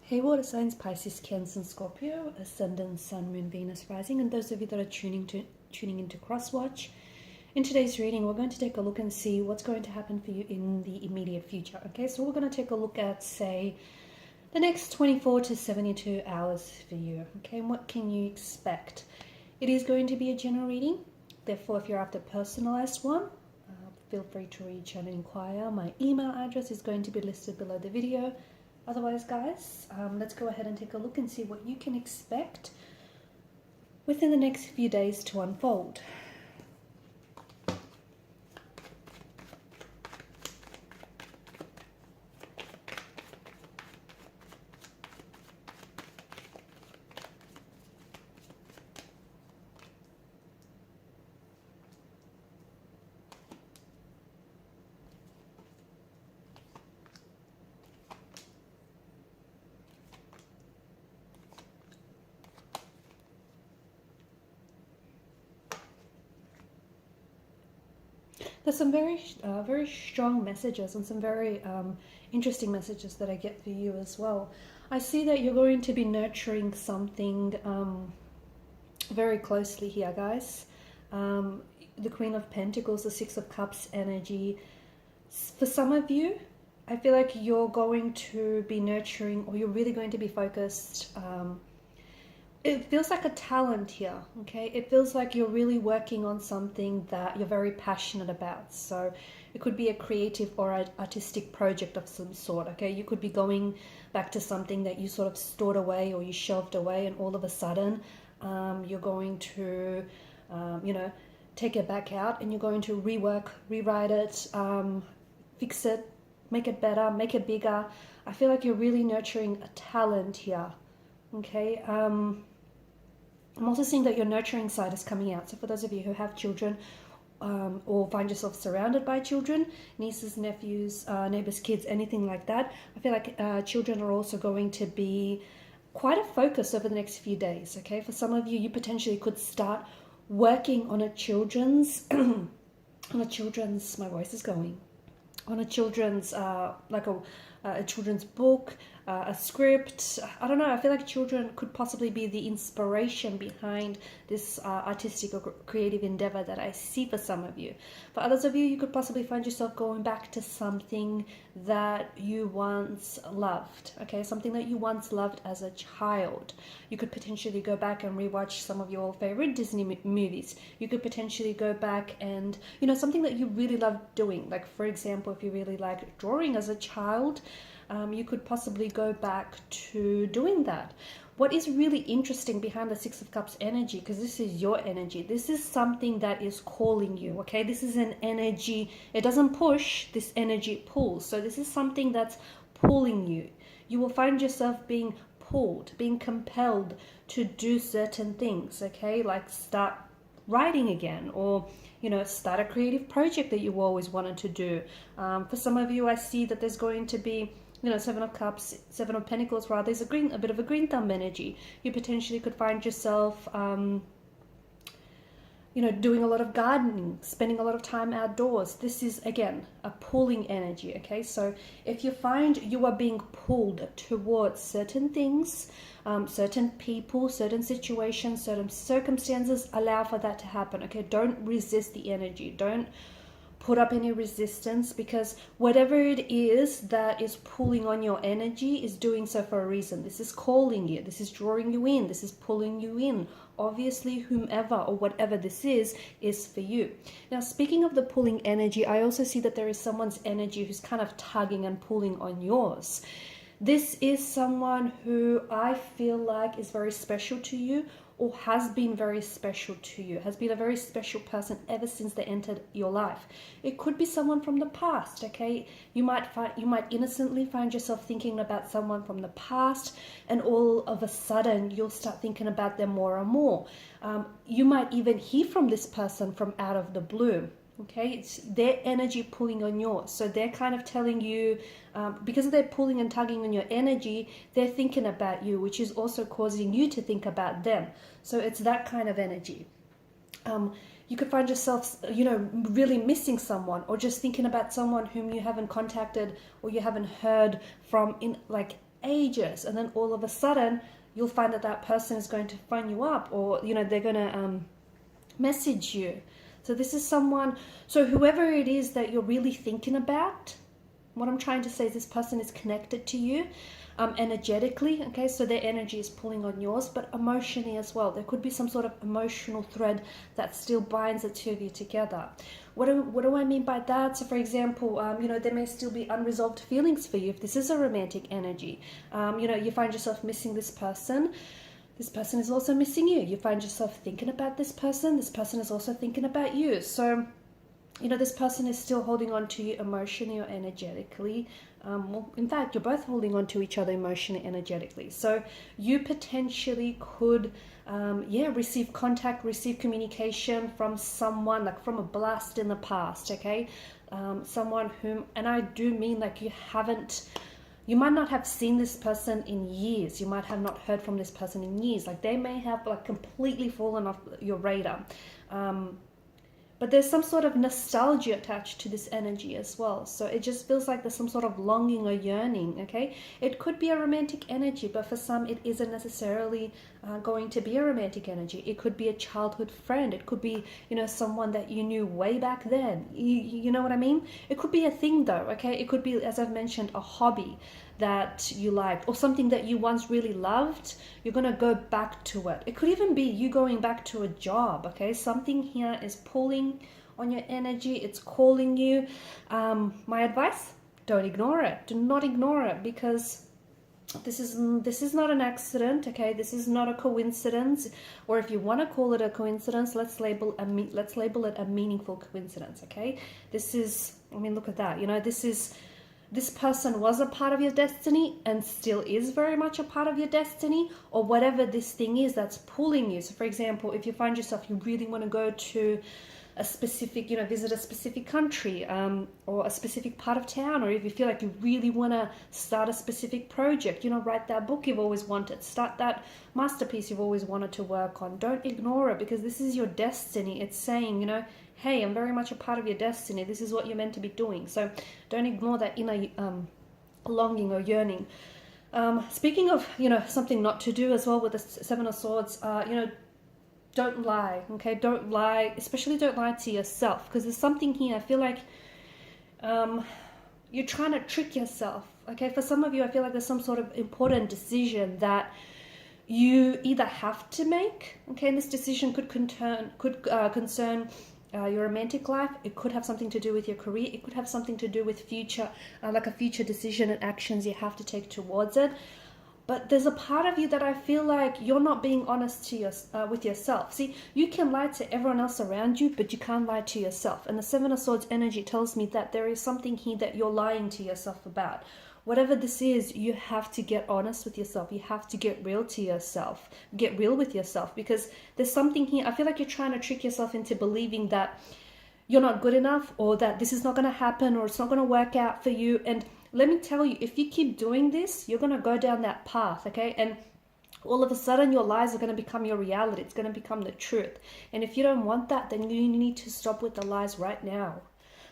Hey water signs, Pisces, Cancer, and Scorpio, Ascendant, Sun, Moon, Venus, Rising, and those of you that are tuning into Crosswatch. In today's reading, we're going to take a look and see what's going to happen for you in the immediate future. Okay, so we're going to take a look at, say, the next 24 to 72 hours for you. Okay, and what can you expect? It is going to be a general reading. Therefore, if you're after a personalized one, feel free to reach out and inquire. My email address is going to be listed below the video. Otherwise, guys, let's go ahead and take a look and see what you can expect within the next few days to unfold. There's some very strong messages and some very interesting messages that I get for you as well. I see that you're going to be nurturing something very closely here, guys. The Queen of Pentacles, the Six of Cups energy. For some of you, I feel like you're going to be nurturing, or you're really going to be focused. It feels like a talent here, okay? It feels like you're really working on something that you're very passionate about. So it could be a creative or an artistic project of some sort, okay? You could be going back to something that you sort of stored away or you shelved away, and all of a sudden you're going to, take it back out, and you're going to rework, rewrite it, fix it, make it better, make it bigger. I feel like you're really nurturing a talent here, okay? I'm also seeing that your nurturing side is coming out. So for those of you who have children or find yourself surrounded by children, nieces, nephews, neighbors, kids, anything like that, I feel like children are also going to be quite a focus over the next few days, okay? For some of you, you potentially could start working on a children's, my voice is going, on a children's, like a children's book, a script. I don't know, I feel like children could possibly be the inspiration behind this artistic or creative endeavor that I see for some of you. For others of you, you could possibly find yourself going back to something that you once loved, okay? Something that you once loved as a child. You could potentially go back and rewatch some of your favorite Disney movies. You could potentially go back and, something that you really loved doing. Like, for example, if you really liked drawing as a child, you could possibly go back to doing that. What is really interesting behind the Six of Cups energy, because this is your energy, this is something that is calling you, okay? This is an energy, it doesn't push, this energy pulls. So this is something that's pulling you. You will find yourself being pulled, being compelled to do certain things, okay? Like start writing again, or start a creative project that you always wanted to do. For some of you, I see that there's going to be Seven of Cups, Seven of Pentacles, rather, is a bit of a green thumb energy. You potentially could find yourself, doing a lot of gardening, spending a lot of time outdoors. This is, again, a pulling energy, okay? So if you find you are being pulled towards certain things, certain people, certain situations, certain circumstances, allow for that to happen, okay? Don't resist the energy. Don't put up any resistance, because whatever it is that is pulling on your energy is doing so for a reason. This is calling you, this is drawing you in, this is pulling you in. Obviously, whomever or whatever this is for you. Now, speaking of the pulling energy, I also see that there is someone's energy who's kind of tugging and pulling on yours. This is someone who I feel like is very special to you, or has been very special to you, has been a very special person ever since they entered your life. It could be someone from the past, okay? You might innocently find yourself thinking about someone from the past, and all of a sudden you'll start thinking about them more and more. You might even hear from this person from out of the blue. Okay, it's their energy pulling on yours. So they're kind of telling you, because they're pulling and tugging on your energy, they're thinking about you, which is also causing you to think about them. So it's that kind of energy. You could find yourself, really missing someone, or just thinking about someone whom you haven't contacted or you haven't heard from in like ages, and then all of a sudden you'll find that that person is going to phone you up, or they're going to message you. So this is someone, so whoever it is that you're really thinking about, what I'm trying to say is this person is connected to you energetically, okay? So their energy is pulling on yours, but emotionally as well. There could be some sort of emotional thread that still binds the two of you together. What do I mean by that? So for example, there may still be unresolved feelings for you if this is a romantic energy. You find yourself missing this person. This person is also missing you. You find yourself thinking about this person. This person is also thinking about you. So this person is still holding on to you emotionally or energetically. Well, in fact, you're both holding on to each other emotionally, energetically. So you potentially could, receive contact, receive communication from someone, like from a blast in the past, okay? Someone whom, and I do mean like you might not have seen this person in years. You might have not heard from this person in years. Like they may have like completely fallen off your radar. But there's some sort of nostalgia attached to this energy as well. So it just feels like there's some sort of longing or yearning, okay? It could be a romantic energy, but for some it isn't necessarily going to be a romantic energy. It could be a childhood friend. It could be, someone that you knew way back then. You know what I mean? It could be a thing though, okay? It could be, as I've mentioned, a hobby that you liked, or something that you once really loved. You're going to go back to it. It could even be you going back to a job, okay? Something here is pulling on your energy. It's calling you. My advice, don't ignore it. Do not ignore it, because this is not an accident, okay? This is not a coincidence, or if you want to call it a coincidence, let's label it a meaningful coincidence, okay? Look at that. This person was a part of your destiny and still is very much a part of your destiny, or whatever this thing is that's pulling you. So for example, if you find yourself, you really want to go to a specific, visit a specific country, or a specific part of town, or if you feel like you really want to start a specific project, write that book you've always wanted, start that masterpiece you've always wanted to work on, don't ignore it, because this is your destiny. It's saying, hey, I'm very much a part of your destiny. This is what you're meant to be doing. So don't ignore that inner longing or yearning. Speaking of, something not to do as well with the Seven of Swords, don't lie, okay? Don't lie, especially don't lie to yourself, because there's something here. I feel like you're trying to trick yourself, okay? For some of you, I feel like there's some sort of important decision that you either have to make, okay? And this decision could concern your romantic life. It could have something to do with your career. It could have something to do with future, like a future decision and actions you have to take towards it. But there's a part of you that I feel like you're not being honest to with yourself. See, you can lie to everyone else around you, but you can't lie to yourself. And the Seven of Swords energy tells me that there is something here that you're lying to yourself about. Whatever this is, you have to get honest with yourself. You have to get real to yourself. Get real with yourself, because there's something here. I feel like you're trying to trick yourself into believing that you're not good enough, or that this is not going to happen, or it's not going to work out for you. And let me tell you, if you keep doing this, you're going to go down that path, okay? And all of a sudden, your lies are going to become your reality. It's going to become the truth. And if you don't want that, then you need to stop with the lies right now.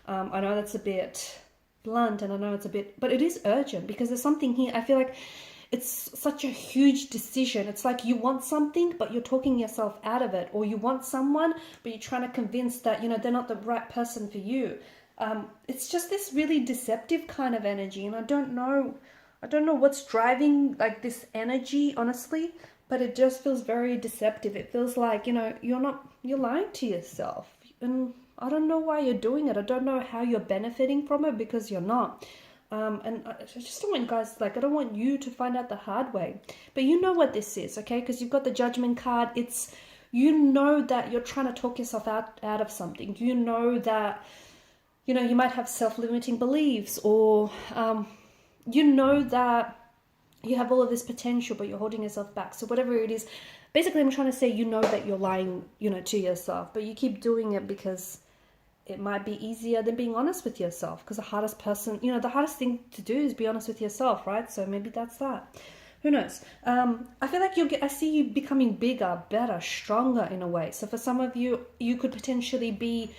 I know that's a bit blunt, and I know it's a bit, but it is urgent, because there's something here. I feel like it's such a huge decision. It's like you want something, but you're talking yourself out of it, or you want someone, but you're trying to convince that, they're not the right person for you. It's just this really deceptive kind of energy, and I don't know what's driving like this energy, honestly, but it just feels very deceptive. It feels like, you're lying to yourself, and I don't know why you're doing it. I don't know how you're benefiting from it, because you're not. And I just don't want I don't want you to find out the hard way. But you know what this is, okay? Because you've got the Judgment card. It's, that you're trying to talk yourself out of something. You know that, you might have self-limiting beliefs, or, that you have all of this potential, but you're holding yourself back. So whatever it is, basically I'm trying to say, that you're lying, to yourself, but you keep doing it because it might be easier than being honest with yourself, because the hardest thing to do is be honest with yourself, right? So maybe that's that. Who knows? I feel like I see you becoming bigger, better, stronger in a way. So for some of you, you could potentially be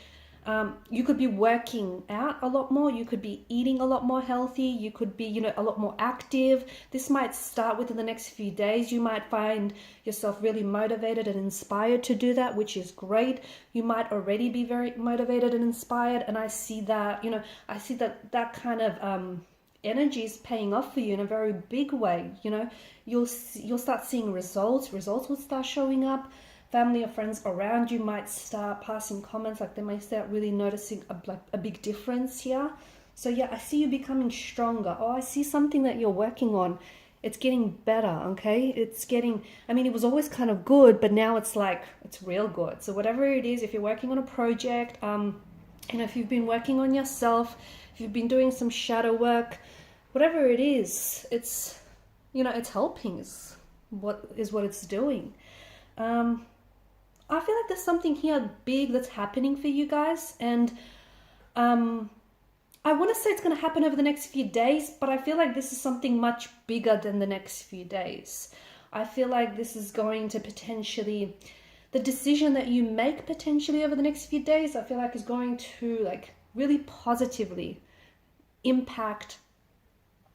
You could be working out a lot more. You could be eating a lot more healthy. You could be, a lot more active. This might start within the next few days. You might find yourself really motivated and inspired to do that, which is great. You might already be very motivated and inspired. And I see that, I see that kind of energy is paying off for you in a very big way. You'll start seeing results will start showing up. Family or friends around you might start passing comments, like they might start really noticing a big difference here. So yeah, I see you becoming stronger. I see something that you're working on. It's getting better, okay? It was always kind of good, but now it's like, it's real good. So whatever it is, if you're working on a project, if you've been working on yourself, if you've been doing some shadow work, whatever it is, it's helping is what it's doing. I feel like there's something here big that's happening for you guys, and I want to say it's going to happen over the next few days, but I feel like this is something much bigger than the next few days. I feel like this is going to potentially, the decision that you make potentially over the next few days, I feel like is going to really positively impact,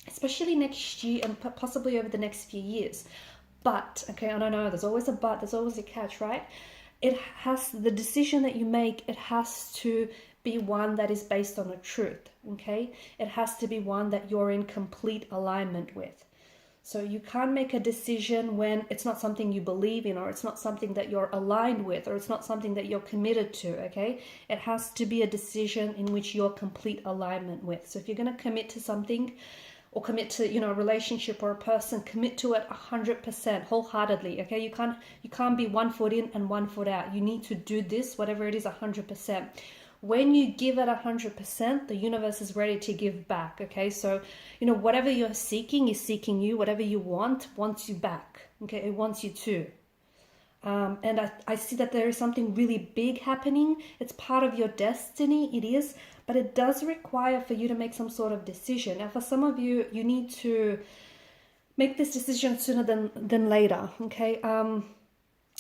especially next year and possibly over the next few years. But, okay, I don't know, there's always a but, there's always a catch, right? The decision that you make, it has to be one that is based on a truth, okay? It has to be one that you're in complete alignment with. So you can't make a decision when it's not something you believe in, or it's not something that you're aligned with, or it's not something that you're committed to, okay? It has to be a decision in which you're complete alignment with. So if you're going to commit to something, or commit to a relationship or a person, commit to it 100% wholeheartedly, okay? You can't be 1 foot in and 1 foot out. You need to do this, whatever it is, 100%. When you give it 100%, the universe is ready to give back, okay? So whatever you're seeking is seeking you. Whatever you wants you back, okay? It wants you too. And I see that there is something really big happening. It's part of your destiny, it is, but it does require for you to make some sort of decision. And for some of you, you need to make this decision sooner than later, okay?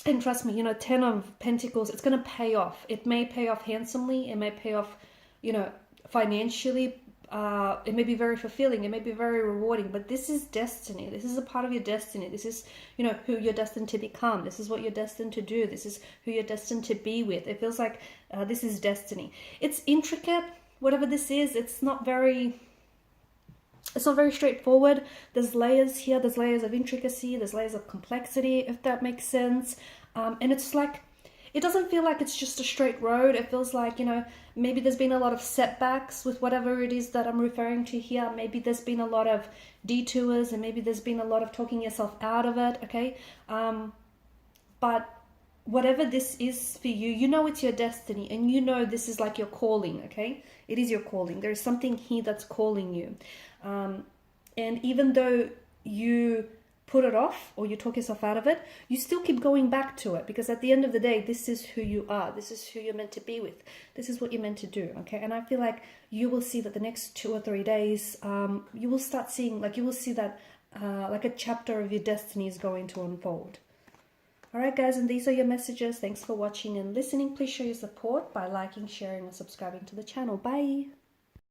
And trust me, 10 of Pentacles, it's going to pay off. It may pay off handsomely. It may pay off, financially. It may be very fulfilling. It may be very rewarding, but this is destiny. This is a part of your destiny. This is, who you're destined to become. This is what you're destined to do. This is who you're destined to be with. It feels like this is destiny. It's intricate, whatever this is. It's not very straightforward. There's layers here. There's layers of intricacy. There's layers of complexity, if that makes sense. And it's like, it doesn't feel like it's just a straight road. It feels like, maybe there's been a lot of setbacks with whatever it is that I'm referring to here. Maybe there's been a lot of detours, and maybe there's been a lot of talking yourself out of it, okay? But whatever this is for you, it's your destiny, and this is like your calling, okay? It is your calling. There's something here that's calling you. And even though you put it off or you talk yourself out of it, you still keep going back to it, because at the end of the day, this is who you are. This is who you're meant to be with. This is what you're meant to do, okay? And I feel like you will see that the next 2 or 3 days, you will start seeing, you will see that a chapter of your destiny is going to unfold. All right, guys, and these are your messages. Thanks for watching and listening. Please show your support by liking, sharing, and subscribing to the channel. Bye.